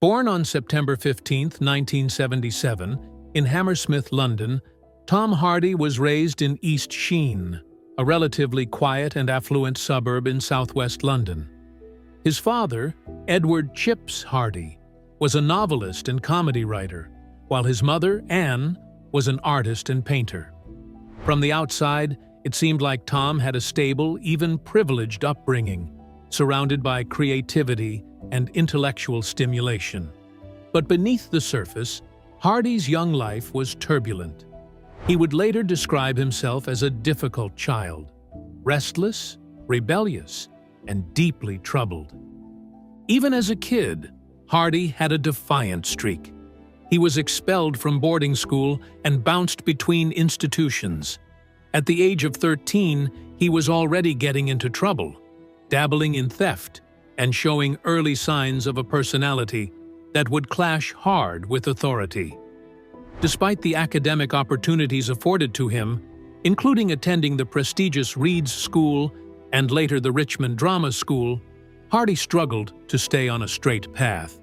Born on September 15, 1977, in Hammersmith, London, Tom Hardy was raised in East Sheen, a relatively quiet and affluent suburb in southwest London. His father, Edward "Chips" Hardy, was a novelist and comedy writer, while his mother, Anne, was an artist and painter. From the outside, it seemed like Tom had a stable, even privileged upbringing, surrounded by creativity and intellectual stimulation. But beneath the surface, Hardy's young life was turbulent. He would later describe himself as a difficult child, restless, rebellious, and deeply troubled. Even as a kid, Hardy had a defiant streak. He was expelled from boarding school and bounced between institutions. At the age of 13, he was already getting into trouble, dabbling in theft, and showing early signs of a personality that would clash hard with authority. Despite the academic opportunities afforded to him, including attending the prestigious Reeds School and later the Richmond Drama School, Hardy struggled to stay on a straight path.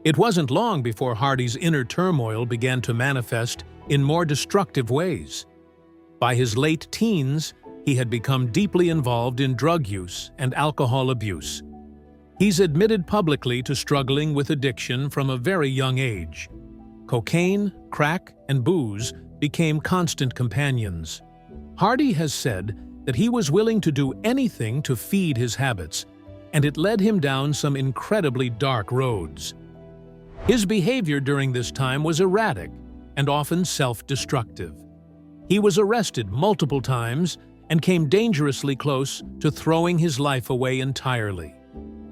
It wasn't long before Hardy's inner turmoil began to manifest in more destructive ways. By his late teens, he had become deeply involved in drug use and alcohol abuse. He's admitted publicly to struggling with addiction from a very young age. Cocaine, crack, and booze became constant companions. Hardy has said that he was willing to do anything to feed his habits, and it led him down some incredibly dark roads. His behavior during this time was erratic and often self-destructive. He was arrested multiple times and came dangerously close to throwing his life away entirely.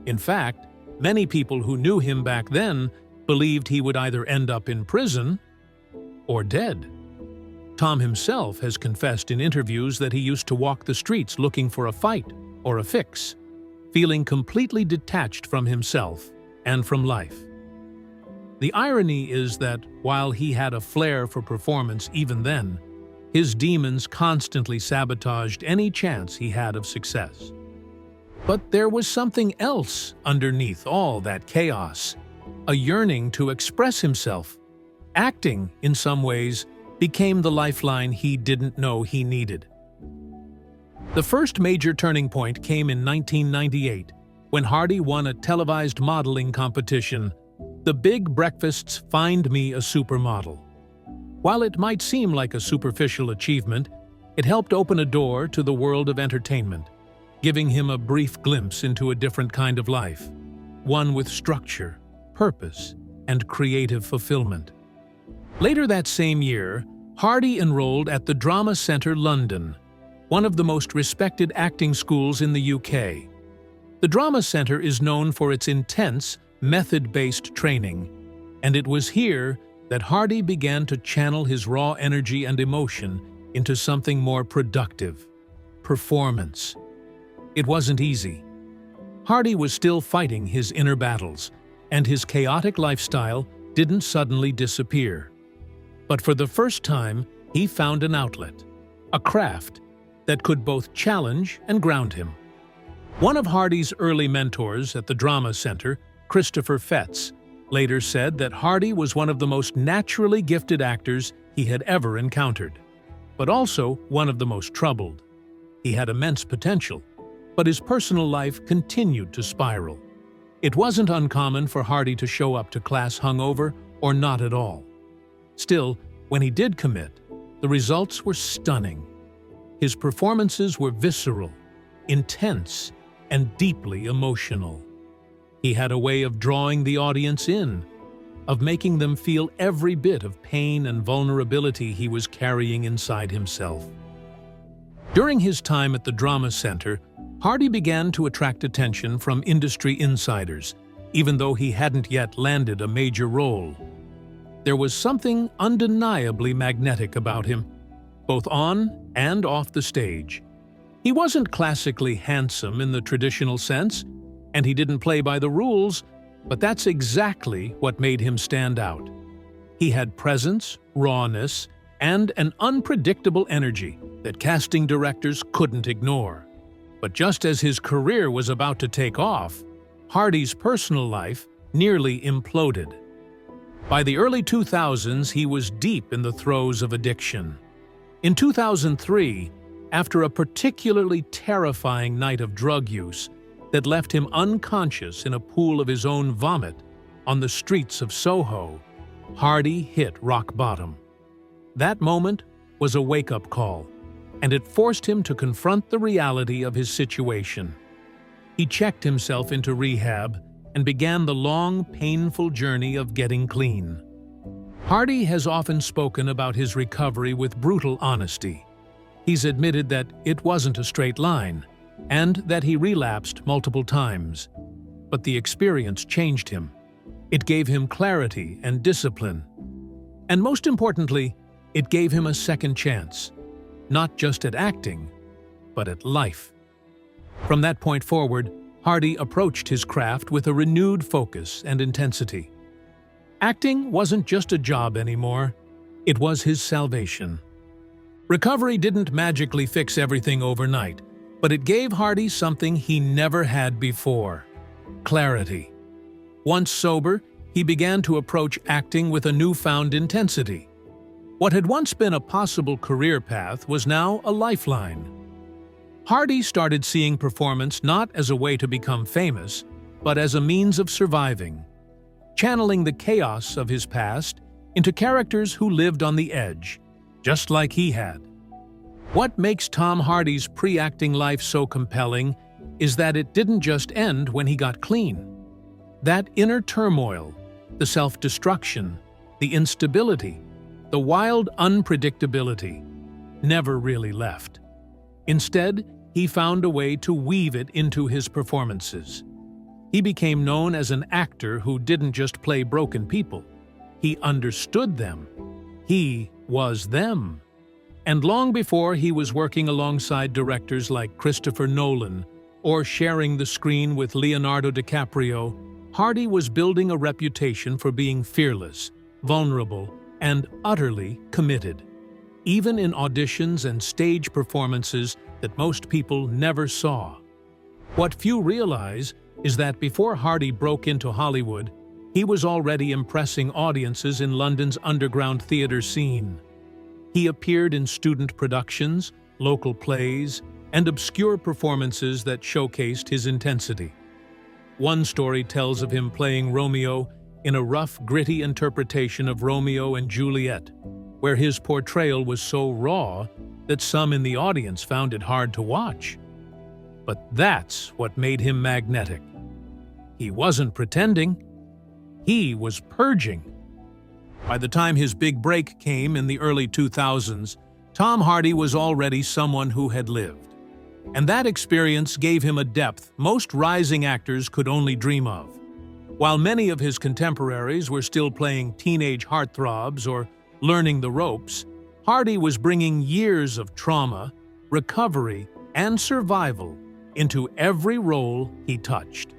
In fact, many people who knew him back then believed he would either end up in prison or dead. Tom himself has confessed in interviews that he used to walk the streets looking for a fight or a fix, feeling completely detached from himself and from life. The irony is that while he had a flair for performance even then, his demons constantly sabotaged any chance he had of success. But there was something else underneath all that chaos, a yearning to express himself. Acting, in some ways, became the lifeline he didn't know he needed. The first major turning point came in 1998, when Hardy won a televised modeling competition, The Big Breakfast's Find Me a Supermodel. While it might seem like a superficial achievement, it helped open a door to the world of entertainment, giving him a brief glimpse into a different kind of life, one with structure, purpose, and creative fulfillment. Later that same year, Hardy enrolled at the Drama Centre London, one of the most respected acting schools in the UK. The Drama Centre is known for its intense, method-based training, and it was here that Hardy began to channel his raw energy and emotion into something more productive: performance. It wasn't easy. Hardy was still fighting his inner battles, and his chaotic lifestyle didn't suddenly disappear. But for the first time, he found an outlet, a craft that could both challenge and ground him. One of Hardy's early mentors at the Drama Centre, Christopher Fetz, later said that Hardy was one of the most naturally gifted actors he had ever encountered, but also one of the most troubled. He had immense potential, but his personal life continued to spiral. It wasn't uncommon for Hardy to show up to class hungover or not at all. Still, when he did commit, the results were stunning. His performances were visceral, intense, and deeply emotional. He had a way of drawing the audience in, of making them feel every bit of pain and vulnerability he was carrying inside himself. During his time at the Drama Centre, Hardy began to attract attention from industry insiders, even though he hadn't yet landed a major role. There was something undeniably magnetic about him, both on and off the stage. He wasn't classically handsome in the traditional sense, and he didn't play by the rules, but that's exactly what made him stand out. He had presence, rawness, and an unpredictable energy that casting directors couldn't ignore. But just as his career was about to take off, Hardy's personal life nearly imploded. By the early 2000s, he was deep in the throes of addiction. In 2003, after a particularly terrifying night of drug use that left him unconscious in a pool of his own vomit on the streets of Soho, Hardy hit rock bottom. That moment was a wake-up call, and it forced him to confront the reality of his situation. He checked himself into rehab and began the long, painful journey of getting clean. Hardy has often spoken about his recovery with brutal honesty. He's admitted that it wasn't a straight line, and that he relapsed multiple times. But the experience changed him. It gave him clarity and discipline. And most importantly, it gave him a second chance, not just at acting, but at life. From that point forward, Hardy approached his craft with a renewed focus and intensity. Acting wasn't just a job anymore, it was his salvation. Recovery didn't magically fix everything overnight, but it gave Hardy something he never had before: clarity. Once sober, he began to approach acting with a newfound intensity. What had once been a possible career path was now a lifeline. Hardy started seeing performance not as a way to become famous, but as a means of surviving, channeling the chaos of his past into characters who lived on the edge, just like he had. What makes Tom Hardy's pre-acting life so compelling is that it didn't just end when he got clean. That inner turmoil, the self-destruction, the instability, the wild unpredictability, never really left. Instead, he found a way to weave it into his performances. He became known as an actor who didn't just play broken people. He understood them. He was them. And long before he was working alongside directors like Christopher Nolan or sharing the screen with Leonardo DiCaprio, Hardy was building a reputation for being fearless, vulnerable, and utterly committed, even in auditions and stage performances that most people never saw. What few realize is that before Hardy broke into Hollywood, he was already impressing audiences in London's underground theatre scene. He appeared in student productions, local plays, and obscure performances that showcased his intensity. One story tells of him playing Romeo in a rough, gritty interpretation of Romeo and Juliet, where his portrayal was so raw that some in the audience found it hard to watch. But that's what made him magnetic. He wasn't pretending. He was purging. By the time his big break came in the early 2000s, Tom Hardy was already someone who had lived. And that experience gave him a depth most rising actors could only dream of. While many of his contemporaries were still playing teenage heartthrobs or learning the ropes, Hardy was bringing years of trauma, recovery, and survival into every role he touched.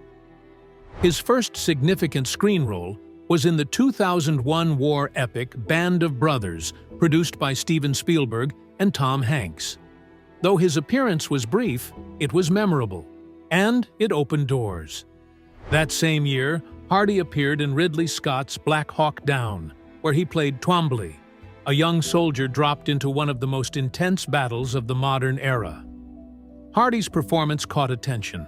His first significant screen role was in the 2001 war epic Band of Brothers, produced by Steven Spielberg and Tom Hanks. Though his appearance was brief, it was memorable, and it opened doors. That same year, Hardy appeared in Ridley Scott's Black Hawk Down, where he played Twombly, a young soldier dropped into one of the most intense battles of the modern era. Hardy's performance caught attention,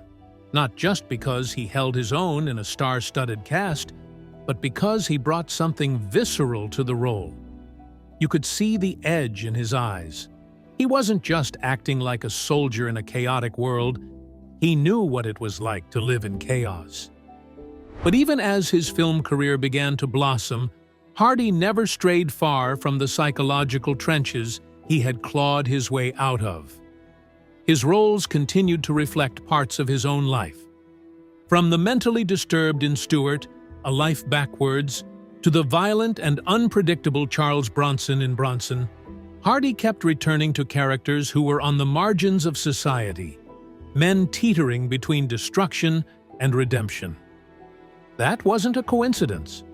not just because he held his own in a star-studded cast, but because he brought something visceral to the role. You could see the edge in his eyes. He wasn't just acting like a soldier in a chaotic world. He knew what it was like to live in chaos. But even as his film career began to blossom, Hardy never strayed far from the psychological trenches he had clawed his way out of. His roles continued to reflect parts of his own life. From the mentally disturbed in Stewart, A Life Backwards, to the violent and unpredictable Charles Bronson in Bronson, Hardy kept returning to characters who were on the margins of society, men teetering between destruction and redemption. That wasn't a coincidence.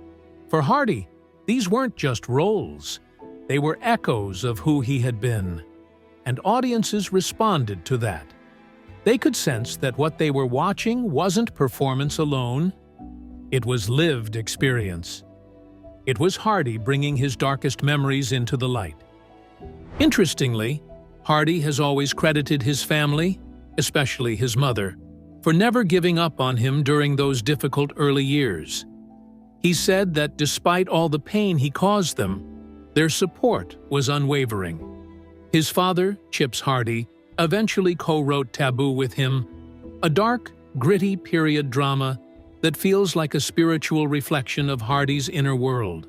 For Hardy, these weren't just roles. They were echoes of who he had been, and audiences responded to that. They could sense that what they were watching wasn't performance alone. It was lived experience. It was Hardy bringing his darkest memories into the light. Interestingly, Hardy has always credited his family, especially his mother, for never giving up on him during those difficult early years. He said that despite all the pain he caused them, their support was unwavering. His father, Chips Hardy, eventually co-wrote Taboo with him, a dark, gritty period drama that feels like a spiritual reflection of Hardy's inner world.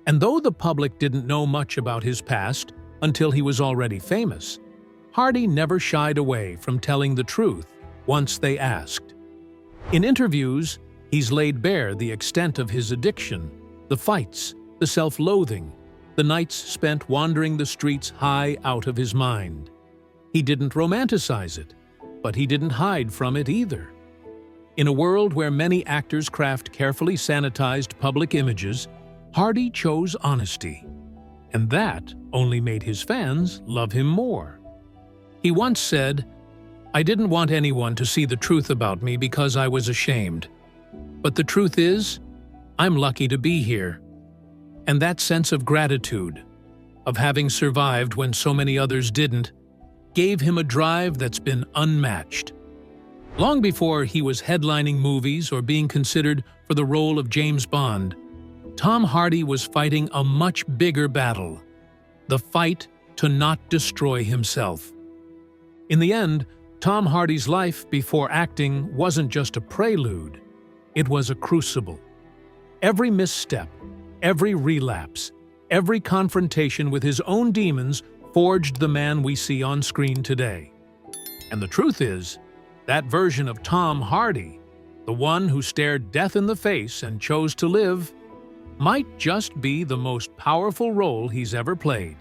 And though the public didn't know much about his past until he was already famous, Hardy never shied away from telling the truth once they asked. In interviews, he's laid bare the extent of his addiction, the fights, the self-loathing, the nights spent wandering the streets high out of his mind. He didn't romanticize it, but he didn't hide from it either. In a world where many actors craft carefully sanitized public images, Hardy chose honesty, and that only made his fans love him more. He once said, "I didn't want anyone to see the truth about me because I was ashamed. But the truth is, I'm lucky to be here." And that sense of gratitude, of having survived when so many others didn't, gave him a drive that's been unmatched. Long before he was headlining movies or being considered for the role of James Bond, Tom Hardy was fighting a much bigger battle, the fight to not destroy himself. In the end, Tom Hardy's life before acting wasn't just a prelude, it was a crucible. Every misstep, every relapse, every confrontation with his own demons forged the man we see on screen today. And the truth is, that version of Tom Hardy, the one who stared death in the face and chose to live, might just be the most powerful role he's ever played.